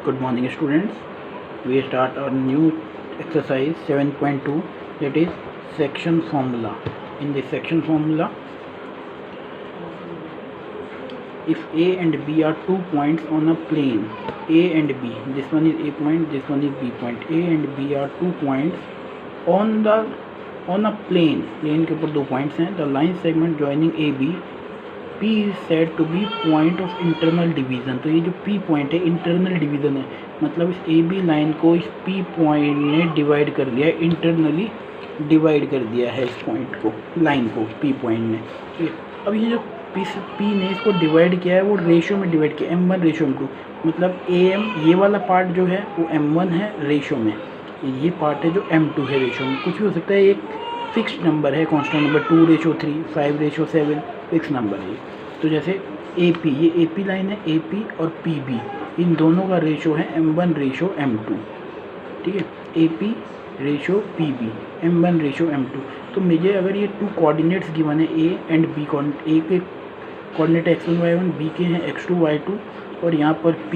Good morning, students. We start our new exercise 7.2, that is section formula. In this section formula, if A and B are 2 points on a plane, A and B, this one is A point, this one is B point. A and B are 2 points on a plane के ऊपर 2 points हैं. The line segment joining AB P is said to be point of internal division. तो ये जो P point है internal division है, मतलब इस AB लाइन को इस P पॉइंट ने डिवाइड कर दिया है, इंटरनली डिवाइड कर दिया है इस पॉइंट को, लाइन को P पॉइंट ने. अब ये जो P ने इसको डिवाइड किया है वो रेशियो में डिवाइड किया, M1 रेशियो M2, मतलब AM ये वाला पार्ट जो है वो M1 है रेशियो में, ये पार्ट है जो M2 है रेशियो में. कुछ भी हो सकता है, एक फिक्स्ड नंबर है, कांस्टेंट नंबर 2:3, 5:7 फिक्स नंबर है. तो जैसे AP, ये AP लाइन है, AP और PB इन दोनों का रेशो है M1 रेशो M2. ठीक है, AP ratio PB, M1 ratio M2. तो मुझे अगर ये 2 कोऑर्डिनेट्स गिवन है, A एंड B, A के कोऑर्डिनेट x1 y1, B के हैं x2 y2 और यहाँ पर P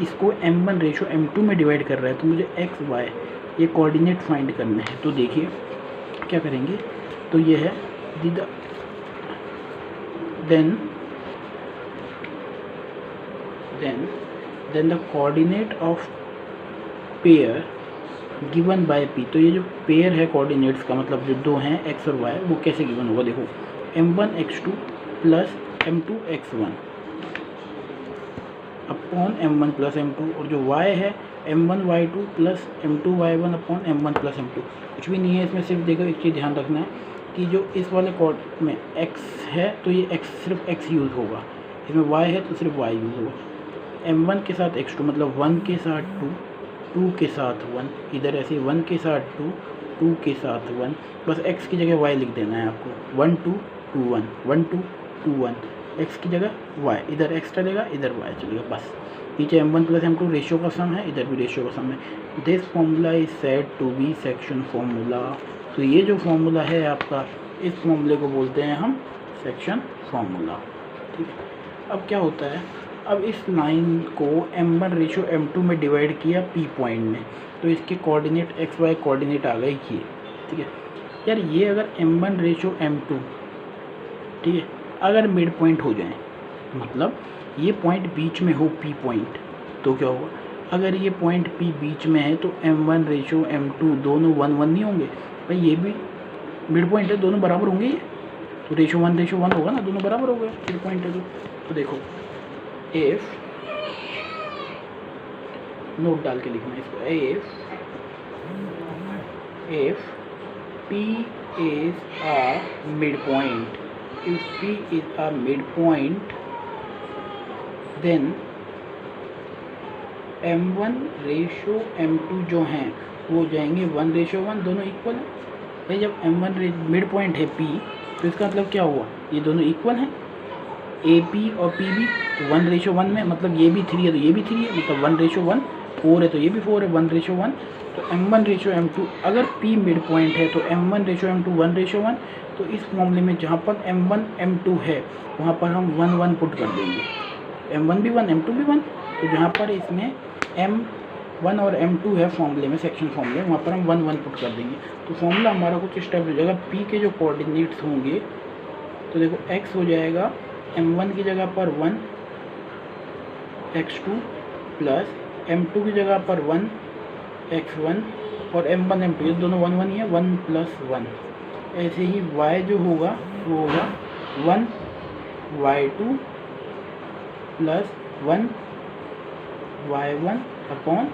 इसको M1 रेशो M2 में डिवाइड कर रहा है, तो मुझे x y ये कोऑर्डिनेट फाइंड करने हैं. तो देखिए क्या करेंगे, तो ये है then the coordinate of pair given by P. तो ये जो पेयर है कोऑर्डिनेट्स का, मतलब जो दो हैं x और y, वो कैसे गिवन होगा. देखो M1 x2 plus M2 x1 upon M1 plus M2, और जो y है M1 y2 plus M2 y1 upon M1 plus M2. कुछ भी नहीं है इसमें, सिर्फ देखो एक चीज़ ध्यान रखना है कि जो इस वाले कॉर्ड में x है तो ये x सिर्फ x यूज़ होगा, इसमें y है तो सिर्फ y यूज़ होगा. M1 के साथ x2 मतलब 1 के साथ 2, 2 के साथ 1, इधर ऐसे 1 के साथ 2, 2 के साथ 1, बस x की जगह y लिख देना है आपको. 1 2 2 1, 1 2 2 1, x की जगह y, इधर x चलेगा इधर y चलेगा, बस. नीचे M1 प्लस M2 रेशियो का सम है, इधर भी रेशियो का सम है. This formula is said to be section formula. तो ये जो फॉर्मूला है आपका, इस फॉर्मूले को बोलते हैं हम सेक्शन फॉर्मूला. ठीक है, अब क्या होता है, अब इस लाइन को M1 रेशियो M2 में डिवाइड किया P पॉइंट ने, तो इसके कोऑर्डिनेट x y कोऑर्डिनेट आ गए ये. ठीक है यार, ये अगर M1 रेशियो M2, ठीक है, अगर मिड पॉइंट हो जाए, मतलब ये पॉइंट बीच में हो P पॉइंट, तो क्या होगा. अगर ये पॉइंट P बीच में है तो M1 रेशियो M2 दोनों 1 1 नहीं होंगे भाई, ये भी मिड पॉइंट है, दोनों बराबर होंगे ये, तो रेशियो 1 होगा ना, दोनों बराबर हो गए मिड पॉइंट है तो देखो इफ, नोट डाल के लिखना इसको, if P is a midpoint, if P is a midpoint, then M1 ratio M2 जो हैं वो जाएंगे 1:1, दोनों इक्वल है भाई. जब M1 मिड पॉइंट है P, तो इसका मतलब क्या हुआ, ये दोनों इक्वल हैं, AP और PB. तो 1:1 में, मतलब ये भी 3 है तो ये भी 3 है, मतलब 1:1, 4 है तो ये भी 4 है, 1:1. तो M1 रेशियो M2, अगर P मिड पॉइंट है तो M1 रेशियो M2 1:1. तो इस मामले में जहाँ पर M1 M2 है वहाँ पर हम 1 1 पुट कर देंगे, M1 भी 1 M2 भी 1. तो जहाँ पर इसमें M1 और M2 है फॉर्मूले में, सेक्शन फॉर्मूले, वहाँ पर हम 1 1 पुट कर देंगे. तो फॉर्मूला हमारा कुछ इस टाइप हो जाएगा. P के जो कोऑर्डिनेट्स होंगे, तो देखो x हो जाएगा M1 की जगह पर 1 x2 प्लस M2 की जगह पर 1 x1 और M1 M2 ये दोनों 1 1 ही है, 1 प्लस 1. ऐसे ही y जो होगा वो होगा 1 y2 plus 1 y1 upon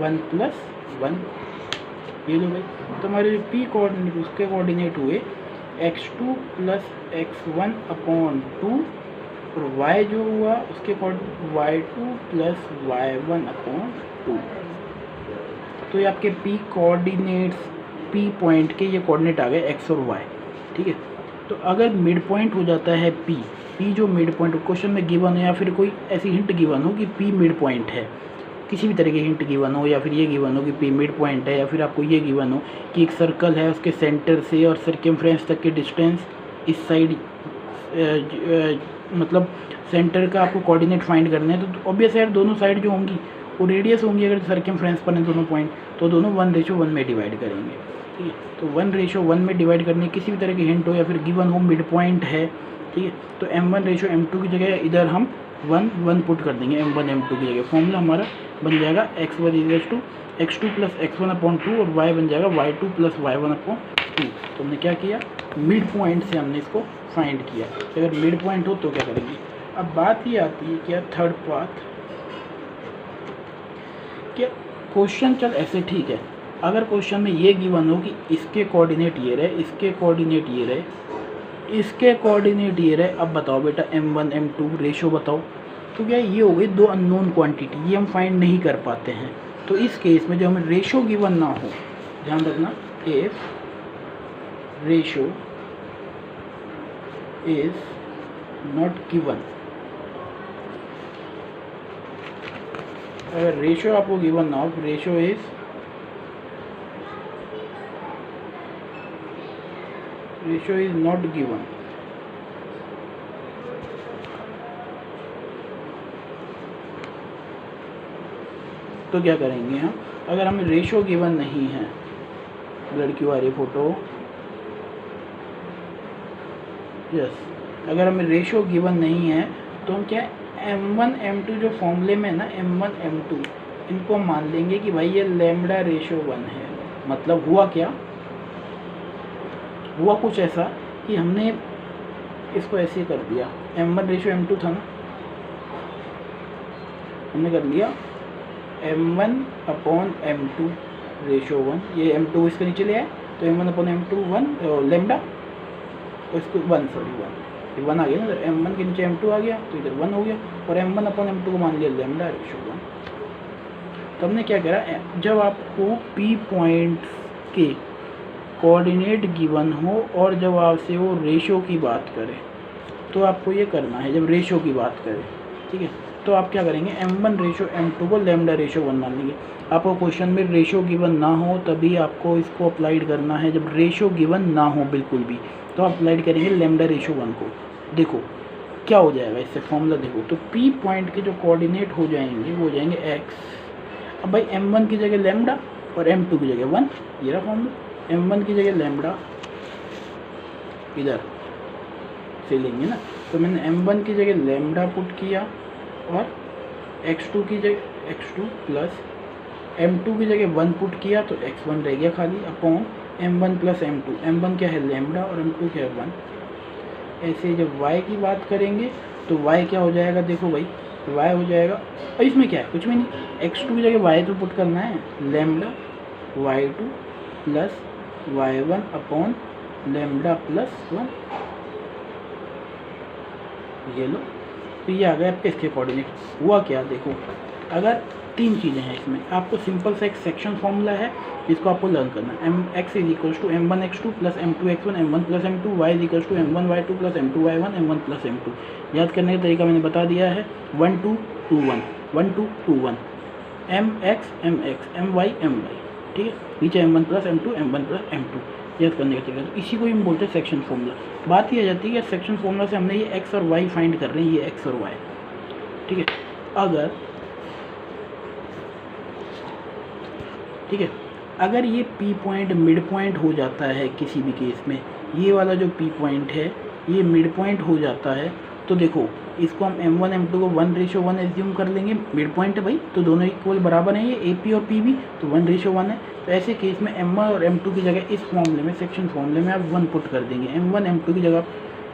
1 plus 1. ये लो भाई, तो हमारे जो P कोऑर्डिनेट उसके कोऑर्डिनेट हुए x2 प्लस x1 अपॉन 2, और y जो हुआ उसके y2 प्लस y1 अपॉन 2. तो ये आपके P कोऑर्डिनेट्स, P पॉइंट के ये कोऑर्डिनेट आ गए x और y. ठीक है, तो अगर मिड पॉइंट हो जाता है P जो मिड पॉइंट क्वेश्चन में गिवन है, या फिर कोई ऐसी हिंट गिवन हो कि P मिड पॉइंट है, किसी भी तरह की हिंट गिवन हो, या फिर ये गिवन हो कि P मिड पॉइंट है, या फिर आपको ये गिवन हो कि एक सर्कल है उसके सेंटर से और सर्कमफ्रेंस तक की डिस्टेंस इस साइड मतलब सेंटर का आपको कोऑर्डिनेट फाइंड करना है, तो ऑब्वियस यार दोनों साइड जो होंगी वो रेडियस होंगी। अगर सर्कमफ्रेंस पर हैं दोनों पॉइंट तो दोनों 1:1 में डिवाइड करेंगे, ठीक है। तो 1:1 में डिवाइड करने किसी भी तरह की हिंट हो या फिर गिवन हो मिड पॉइंट है, ठीक है, तो m1:m2 की जगह इधर हम 1 पुट कर देंगे m1m2 की जगह। फॉर्मूला हमारा बन जाएगा x1 = x2 + x1/2 और y बन जाएगा y2 + y1/2। तो हमने क्या किया, मिड पॉइंट से हमने इसको फाइंड किया। अगर मिड पॉइंट हो तो क्या करेंगे। अब बात ये आती है क्या थर्ड पार्ट, क्या क्वेश्चन चल ऐसे ठीक है, अगर क्वेश्चन में ये गिवन हो कि इसके कोऑर्डिनेट ये रहे, इसके कोऑर्डिनेट ये रहे, इसके कोऑर्डिनेट ये रहे, अब बताओ बेटा m1 m2 रेशो बताओ, तो क्या ये हो गई दो अननोन क्वांटिटी, ये हम फाइंड नहीं कर पाते हैं। तो इस केस में जो हमें रेशो गिवन ना हो, ध्यान रखना, if ratio is not given, अगर रेशो आपको गिवन ना हो, रेशो इज नॉट गिवन, तो क्या करेंगे हम, अगर हमें रेशो गिवन नहीं है, लड़की वाली फोटो, यस, अगर हमें रेशो गिवन नहीं है तो हम क्या m1 m2 जो फॉर्मूले में है ना m1 m2, इनको मान लेंगे कि भाई ये λ:1 है। मतलब हुआ क्या, हुआ कुछ ऐसा कि हमने इसको ऐसे कर दिया, m1:m2 था ना, हमने कर लिया m1/m2 रेशो 1, ये m2 इसके नीचे ले आए तो m1/m2 1 लैम्डा, इसको 1 ये 1 आ गया ना, इधर m1 के नीचे m2 आ गया तो इधर 1 हो गया, और m1/m2 को मान लिया λ:1। तो हमने क्या करा, जब आपको P पॉइंट्स के कोऑर्डिनेट गिवन हो और जब आपसे वो रेशो की बात करे तो आपको ये करना है, जब रेशो की बात करे, ठीक है, तो आप क्या करेंगे, m1:m2 को λ:1 मान लेंगे। आपको क्वेश्चन में रेशो गिवन ना हो तभी आपको इसको अप्लाइड करना है, जब रेशो गिवन ना हो बिल्कुल भी तो आप अप्लाइड करेंगे λ:1 को। देखो क्या हो जाएगा इससे, फॉर्मूला देखो, तो P पॉइंट के जो कोऑर्डिनेट हो जाएंगे वो हो जाएंगे x। अब भाई m1 की जगह लैम्डा और m2 की जगह 1, ये रहा फॉर्मूला, m1 की जगह लैम्डा इधर से लेंगे ना, तो मैंने m1 की जगह लैम्डा पुट किया और x2 की जगह x2 प्लस m2 की जगह 1 पुट किया तो x1 रह गया खाली, अपॉन m1 + m2, m1 क्या है लैम्डा और m2 क्या है 1। ऐसे जब y की बात करेंगे तो y क्या हो जाएगा, देखो भाई y हो जाएगा, और इसमें क्या है कुछ भी नहीं, x2 की जगह y तो पुट करना है, lambda y2 plus y1 upon lambda + 1, ये लो, तो ये आ गया आपके इसके कोऑर्डिनेट। हुआ क्या देखो, अगर तीन चीज़ें हैं इसमें, आपको सिंपल सा एक सेक्शन फॉर्मूला है जिसको आपको लर्न करना है, x = m1x2 + m2x1 m1 + m2, y = m1y2 + m2y1 m1 + m2। याद करने का तरीका मैंने बता दिया है, 1 2 2 1 1 2 2 1, mx my, ठीक है, नीचे m1 + m2 m1 + m2, याद करने का तरीका। तो इसी को हम बोलते हैं सेक्शन फॉर्मूला। बात ही आ जाती है कि सेक्शन फॉर्मूला से हमने ये x और y फाइंड कर रहे हैं, ये x और y, ठीक है। अगर ये P पॉइंट मिड पॉइंट हो जाता है किसी भी केस में, ये वाला जो P पॉइंट है ये मिड पॉइंट हो जाता है, तो देखो इसको हम m1 m2 को 1:1 एज्यूम कर लेंगे, मिड पॉइंट है भाई, तो दोनों इक्वल बराबर हैं, ये AP और PB, तो 1:1 है। तो ऐसे केस में m1 और m2 की जगह इस फॉर्मूले में, सेक्शन फॉर्मूले में आप 1 पुट कर देंगे, m1 m2 की जगह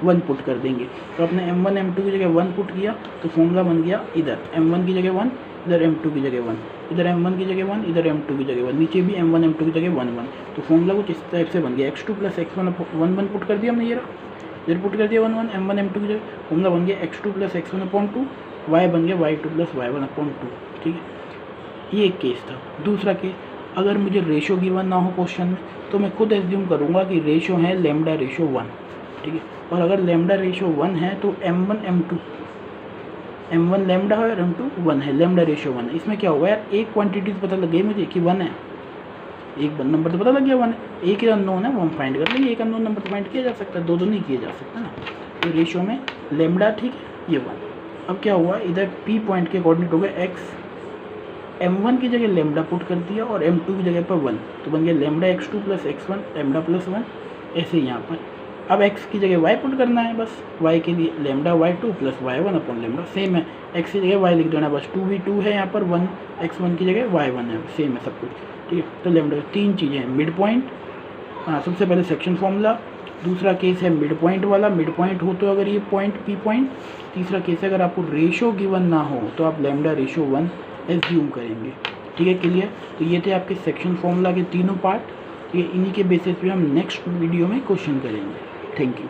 1 पुट कर देंगे। तो आपने m1 m2 की जगह 1 पुट किया तो फॉर्मूला बन गया, इधर m1 की जगह 1, इधर m2 की जगह 1, इधर m1 की जगह 1, इधर m2 की जगह 1, नीचे भी m1 m2 की जगह 1 1। तो फॉर्मूला कुछ इस टाइप से बन गया, x2 + x1 1 1 पुट कर दिया हमने, ये रहा, इधर पुट कर दिया 1 1, m1 m2 की जगह, फॉर्मूला बन गया x2 + x1/2, y बन गया y2 + y1/2, ठीक है। ये एक केस था। दूसरा केस, अगर मुझे रेशो गिवन ना हो क्वेश्चन में तो मैं खुद एज्यूम करूँगा कि रेशो है λ:1, ठीक है, और अगर λ:1 है तो m1 m1 लैम्डा है और m2 1 है, λ:1 है। इसमें क्या होगा यार, एक क्वांटिटी पता लग गई मुझे कि 1 है, एक नंबर तो पता लग गया 1 है, एक अननोन है वो हम फाइंड कर लेंगे, एक अननोन नंबर तो फाइंड किया जा सकता है, दो नहीं किया जा सकता ना। तो रेशियो में लेमडा ठीक है ये 1। अब क्या हुआ, इधर P पॉइंट के कोऑर्डिनेट हो गए x, m1 की जगह लेमडा पुट कर दिया और m2 की जगह पर 1, तो बन गया lambda x2 plus x1 lambda plus 1। ऐसे ही यहाँ पर अब x की जगह y पुट करना है, बस y के लिए lambda y2 plus y1 upon lambda, same है, x की जगह y लिख देना बस, 2v2 है यहाँ पर, 1 x1 की जगह y1 है, सेम है सब कुछ ठीक है। तो लेमडा तीन चीज़ें हैं, मिड पॉइंट, हाँ सबसे पहले सेक्शन फॉर्मूला, दूसरा केस है मिड पॉइंट वाला, मिड पॉइंट हो तो अगर ये पॉइंट P पॉइंट, तीसरा केस है अगर आपको रेशो गिवन ना हो तो आप लेमडा रेशो 1 एज्यूम करेंगे, ठीक है क्लियर। तो ये थे आपके सेक्शन फॉर्मूला के तीनों पार्ट, ठीक है, इन्हीं के बेसिस पे हम नेक्स्ट वीडियो में क्वेश्चन करेंगे। Thank you.